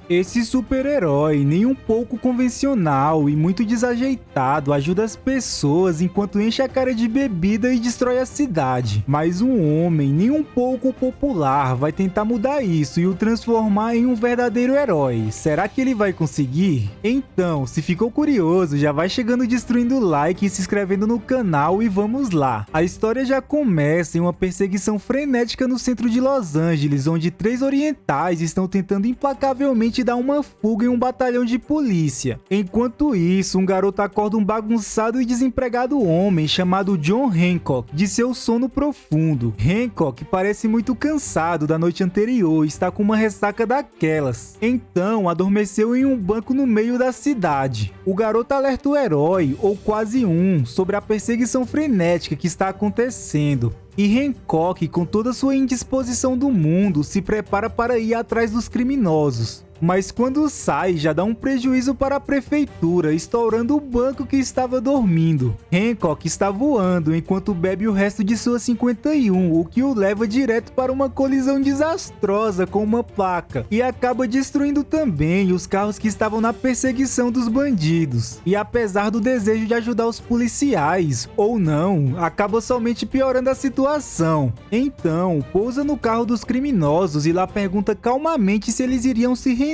Esse super-herói, nem um pouco convencional e muito desajeitado, ajuda as pessoas enquanto enche a cara de bebida e destrói a cidade. Mas um homem, nem um pouco popular, vai tentar mudar isso e o transformar em um verdadeiro herói. Será que ele vai conseguir? Então, se ficou curioso, já vai chegando destruindo o like e se inscrevendo no canal e vamos lá. A história já começa em uma perseguição frenética no centro de Los Angeles, onde 3 orientais estão tentando implacavelmente dar uma fuga em um batalhão de polícia. Enquanto isso, um garoto acorda um bagunçado e desempregado homem chamado John Hancock de seu sono profundo. Hancock parece muito cansado da noite anterior e está com uma ressaca daquelas. Então, adormeceu em um banco no meio da cidade. O garoto alerta o herói, ou quase um, sobre a perseguição frenética que está acontecendo. E Hancock, com toda sua indisposição do mundo, se prepara para ir atrás dos criminosos. Mas quando sai, já dá um prejuízo para a prefeitura, estourando o banco que estava dormindo. Hancock está voando enquanto bebe o resto de sua 51, o que o leva direto para uma colisão desastrosa com uma placa, e acaba destruindo também os carros que estavam na perseguição dos bandidos. E apesar do desejo de ajudar os policiais, ou não, acaba somente piorando a situação. Então, pousa no carro dos criminosos e lá pergunta calmamente se eles iriam se render.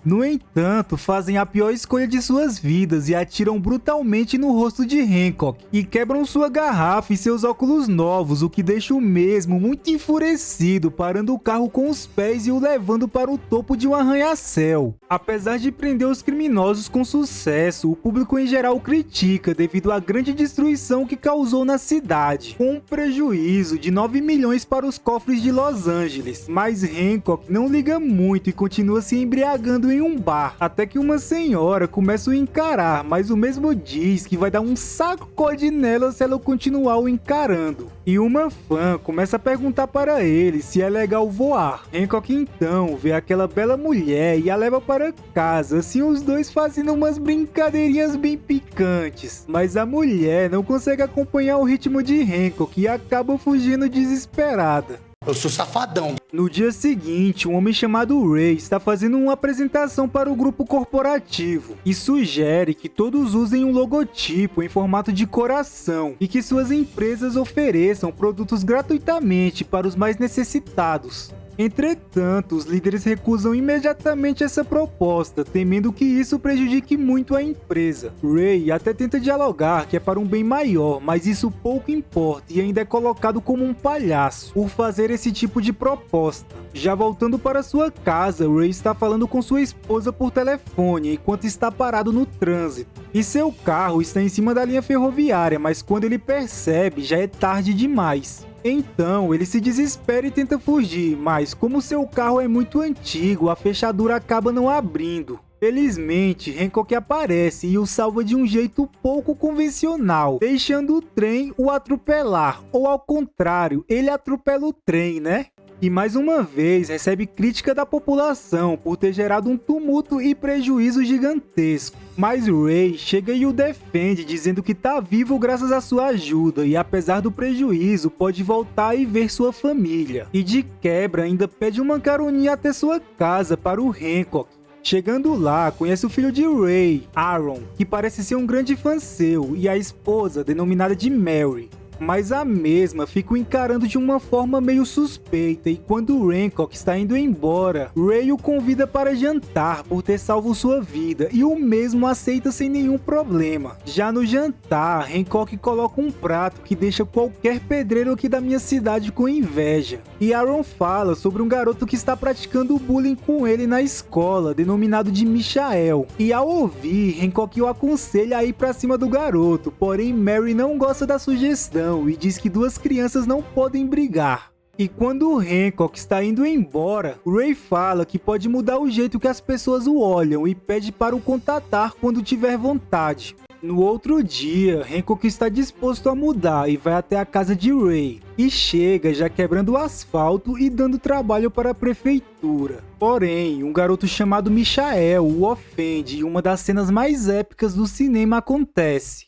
No entanto, fazem a pior escolha de suas vidas e atiram brutalmente no rosto de Hancock e quebram sua garrafa e seus óculos novos, o que deixa o mesmo muito enfurecido, parando o carro com os pés e o levando para o topo de um arranha-céu. Apesar de prender os criminosos com sucesso, o público em geral critica devido à grande destruição que causou na cidade, com um prejuízo de 9 milhões para os cofres de Los Angeles. Mas Hancock não liga muito e continua se embriagando em um bar, até que uma senhora começa a o encarar, mas o mesmo diz que vai dar um sacode nela se ela continuar o encarando. E uma fã começa a perguntar para ele se é legal voar. Hancock então vê aquela bela mulher e a leva para casa, assim os dois fazendo umas brincadeirinhas bem picantes. Mas a mulher não consegue acompanhar o ritmo de Hancock e acaba fugindo desesperada. Eu sou safadão. No dia seguinte, um homem chamado Ray está fazendo uma apresentação para o grupo corporativo e sugere que todos usem um logotipo em formato de coração e que suas empresas ofereçam produtos gratuitamente para os mais necessitados. Entretanto, os líderes recusam imediatamente essa proposta, temendo que isso prejudique muito a empresa. Ray até tenta dialogar que é para um bem maior, mas isso pouco importa e ainda é colocado como um palhaço por fazer esse tipo de proposta. Já voltando para sua casa, Ray está falando com sua esposa por telefone enquanto está parado no trânsito. E seu carro está em cima da linha ferroviária, mas quando ele percebe, já é tarde demais. Então, ele se desespera e tenta fugir, mas como seu carro é muito antigo, a fechadura acaba não abrindo. Felizmente, Hancock aparece e o salva de um jeito pouco convencional, deixando o trem o atropelar, ou ao contrário, ele atropela o trem, né? E mais uma vez recebe crítica da população por ter gerado um tumulto e prejuízo gigantesco. Mas Ray chega e o defende, dizendo que tá vivo graças à sua ajuda e apesar do prejuízo pode voltar e ver sua família. E de quebra ainda pede uma caroninha até sua casa para o Hancock. Chegando lá, conhece o filho de Ray, Aaron, que parece ser um grande fã seu, e a esposa, denominada de Mary. Mas a mesma fica o encarando de uma forma meio suspeita e quando Hancock está indo embora, Ray o convida para jantar por ter salvo sua vida e o mesmo aceita sem nenhum problema. Já no jantar, Hancock coloca um prato que deixa qualquer pedreiro aqui da minha cidade com inveja. E Aaron fala sobre um garoto que está praticando bullying com ele na escola, denominado de Michael. E ao ouvir, Hancock o aconselha a ir para cima do garoto, porém Mary não gosta da sugestão e diz que duas crianças não podem brigar. E quando o Hancock está indo embora, Ray fala que pode mudar o jeito que as pessoas o olham e pede para o contatar quando tiver vontade. No outro dia, Hancock está disposto a mudar e vai até a casa de Ray. E chega já quebrando o asfalto e dando trabalho para a prefeitura. Porém, um garoto chamado Michael o ofende e uma das cenas mais épicas do cinema acontece.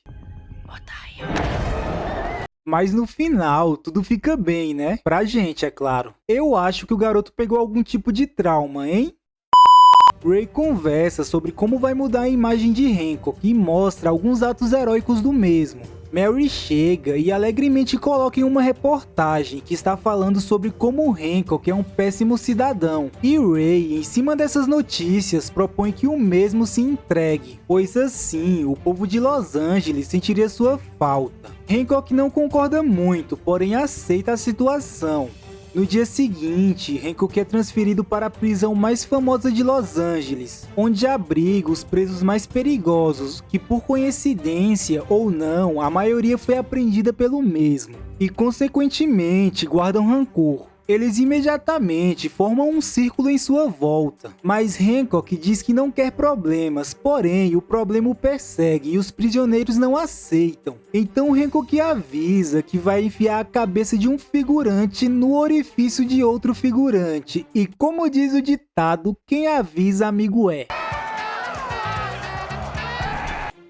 Mas no final, tudo fica bem, né? Pra gente, é claro. Eu acho que o garoto pegou algum tipo de trauma, hein? Ray conversa sobre como vai mudar a imagem de Hancock e mostra alguns atos heróicos do mesmo. Mary chega e alegremente coloca em uma reportagem que está falando sobre como Hancock é um péssimo cidadão. E Ray, em cima dessas notícias, propõe que o mesmo se entregue, pois assim o povo de Los Angeles sentiria sua falta. Hancock não concorda muito, porém aceita a situação. No dia seguinte, Hancock é transferido para a prisão mais famosa de Los Angeles, onde abriga os presos mais perigosos, que por coincidência ou não, a maioria foi apreendida pelo mesmo, e consequentemente guardam rancor. Eles imediatamente formam um círculo em sua volta, mas Hancock diz que não quer problemas, porém o problema o persegue e os prisioneiros não aceitam. Então Hancock avisa que vai enfiar a cabeça de um figurante no orifício de outro figurante, e como diz o ditado, quem avisa amigo é.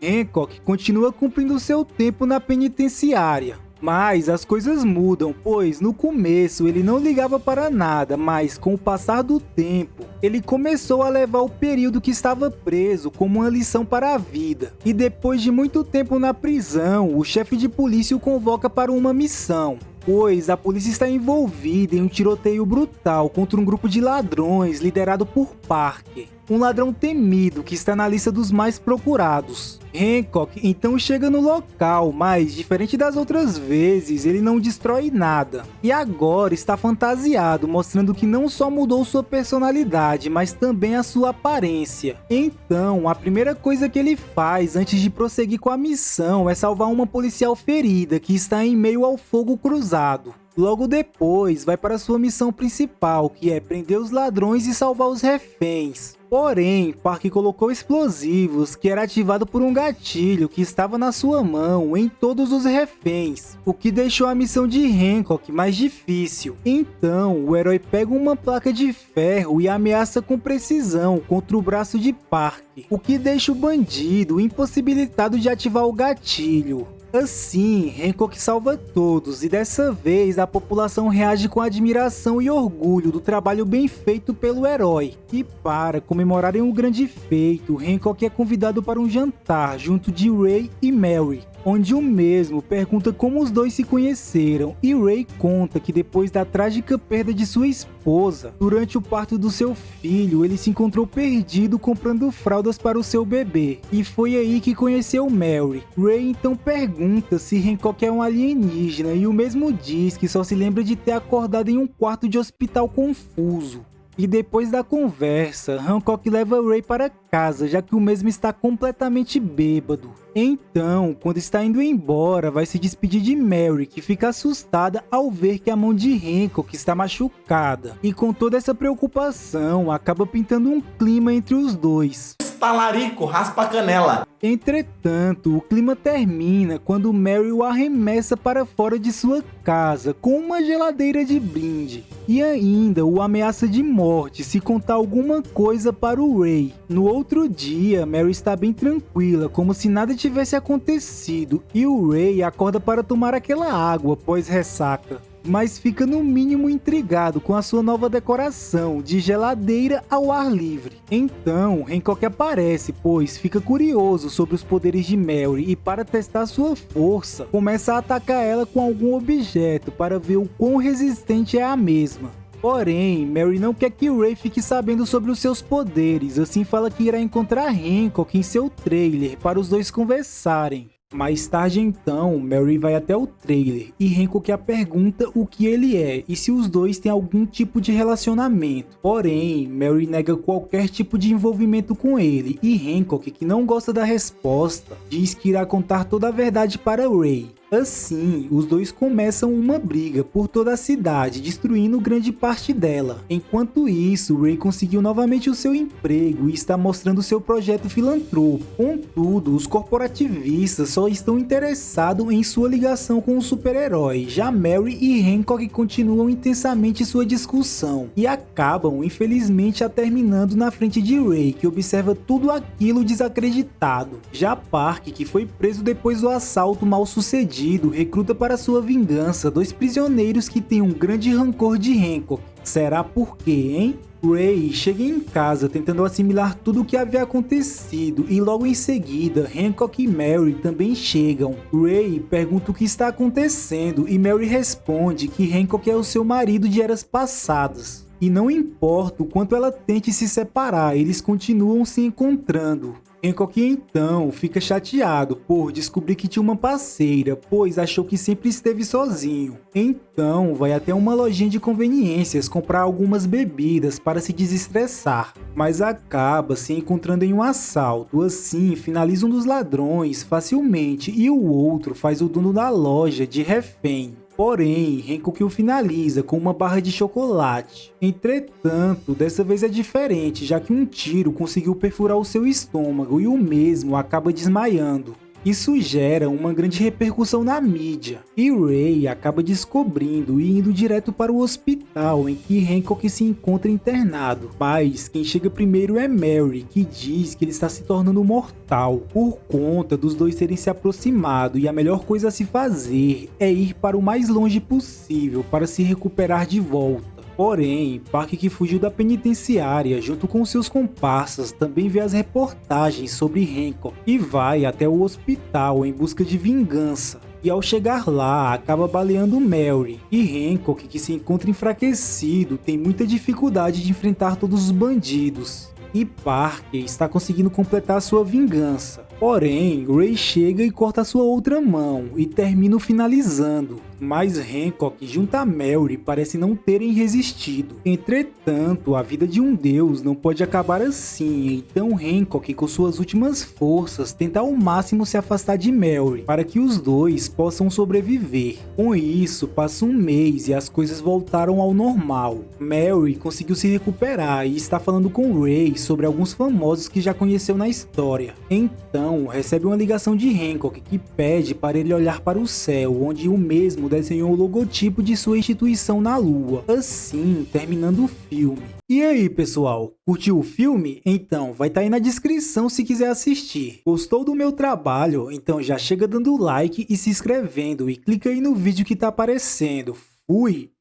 Hancock continua cumprindo seu tempo na penitenciária. Mas as coisas mudam, pois no começo ele não ligava para nada, mas com o passar do tempo, ele começou a levar o período que estava preso como uma lição para a vida. E depois de muito tempo na prisão, o chefe de polícia o convoca para uma missão, pois a polícia está envolvida em um tiroteio brutal contra um grupo de ladrões liderado por Parker, um ladrão temido que está na lista dos mais procurados. Hancock então chega no local, mas diferente das outras vezes, ele não destrói nada. E agora está fantasiado, mostrando que não só mudou sua personalidade, mas também a sua aparência. Então, a primeira coisa que ele faz antes de prosseguir com a missão é salvar uma policial ferida que está em meio ao fogo cruzado. Logo depois, vai para sua missão principal, que é prender os ladrões e salvar os reféns. Porém, Parker colocou explosivos que era ativado por um gatilho que estava na sua mão em todos os reféns, o que deixou a missão de Hancock mais difícil. Então, o herói pega uma placa de ferro e ameaça com precisão contra o braço de Parker, o que deixa o bandido impossibilitado de ativar o gatilho. Assim, Hancock salva todos e dessa vez a população reage com admiração e orgulho do trabalho bem feito pelo herói. E para comemorarem o grande feito, Hancock é convidado para um jantar junto de Ray e Mary, onde o mesmo pergunta como os dois se conheceram, e Ray conta que depois da trágica perda de sua esposa, durante o parto do seu filho, ele se encontrou perdido comprando fraldas para o seu bebê, e foi aí que conheceu Mary. Ray então pergunta se Hancock é um alienígena, e o mesmo diz que só se lembra de ter acordado em um quarto de hospital confuso. E depois da conversa, Hancock leva Ray para casa, já que o mesmo está completamente bêbado. Então, quando está indo embora, vai se despedir de Mary, que fica assustada ao ver que a mão de Hancock está machucada. E com toda essa preocupação, acaba pintando um clima entre os dois. Talarico, raspa a canela. Entretanto, o clima termina quando Mary o arremessa para fora de sua casa com uma geladeira de brinde. E ainda o ameaça de morte se contar alguma coisa para o Ray. No outro dia, Mary está bem tranquila, como se nada tivesse acontecido. E o Ray acorda para tomar aquela água pós-ressaca, mas fica no mínimo intrigado com a sua nova decoração de geladeira ao ar livre. Então, Hancock aparece, pois fica curioso sobre os poderes de Mary e para testar sua força, começa a atacar ela com algum objeto para ver o quão resistente é a mesma. Porém, Mary não quer que Ray fique sabendo sobre os seus poderes, assim fala que irá encontrar Hancock em seu trailer para os dois conversarem. Mais tarde então, Mary vai até o trailer e Hancock a pergunta o que ele é e se os dois têm algum tipo de relacionamento. Porém, Mary nega qualquer tipo de envolvimento com ele e Hancock, que não gosta da resposta, diz que irá contar toda a verdade para Ray. Assim, os dois começam uma briga por toda a cidade, destruindo grande parte dela. Enquanto isso, Ray conseguiu novamente o seu emprego e está mostrando seu projeto filantrópico. Contudo, os corporativistas só estão interessados em sua ligação com o super-herói. Já Mary e Hancock continuam intensamente sua discussão e acabam, infelizmente, a terminando na frente de Ray, que observa tudo aquilo desacreditado. Já Parker, que foi preso depois do assalto mal sucedido, recruta para sua vingança dois prisioneiros que têm um grande rancor de Hancock. Será por quê, hein? Ray chega em casa tentando assimilar tudo o que havia acontecido e logo em seguida Hancock e Mary também chegam. Ray pergunta o que está acontecendo e Mary responde que Hancock é o seu marido de eras passadas. E não importa o quanto ela tente se separar, eles continuam se encontrando. Hancock então fica chateado por descobrir que tinha uma parceira, pois achou que sempre esteve sozinho. Então vai até uma lojinha de conveniências comprar algumas bebidas para se desestressar, mas acaba se encontrando em um assalto. Assim finaliza um dos ladrões facilmente e o outro faz o dono da loja de refém. Porém, Hancock o finaliza com uma barra de chocolate. Entretanto, dessa vez é diferente, já que um tiro conseguiu perfurar o seu estômago e o mesmo acaba desmaiando. Isso gera uma grande repercussão na mídia, e Ray acaba descobrindo e indo direto para o hospital em que Hancock se encontra internado. Mas quem chega primeiro é Mary, que diz que ele está se tornando mortal, por conta dos dois terem se aproximado, e a melhor coisa a se fazer é ir para o mais longe possível para se recuperar de volta. Porém, Park, que fugiu da penitenciária junto com seus comparsas, também vê as reportagens sobre Hancock e vai até o hospital em busca de vingança. E ao chegar lá, acaba baleando Mary. E Hancock, que se encontra enfraquecido, tem muita dificuldade de enfrentar todos os bandidos. E Parker está conseguindo completar sua vingança. Porém, Ray chega e corta sua outra mão e termina finalizando. Mas Hancock junto a Mary parece não terem resistido. Entretanto, a vida de um deus não pode acabar assim, então Hancock, com suas últimas forças, tenta ao máximo se afastar de Mary, para que os dois possam sobreviver. Com isso, passa um mês e as coisas voltaram ao normal. Mary conseguiu se recuperar e está falando com Ray sobre alguns famosos que já conheceu na história. Então, recebe uma ligação de Hancock que pede para ele olhar para o céu, onde o mesmo desenhou o logotipo de sua instituição na lua, assim terminando o filme. E aí pessoal, curtiu o filme? Então vai estar aí na descrição se quiser assistir. Gostou do meu trabalho? Então já chega dando like e se inscrevendo e clica aí no vídeo que tá aparecendo. Fui!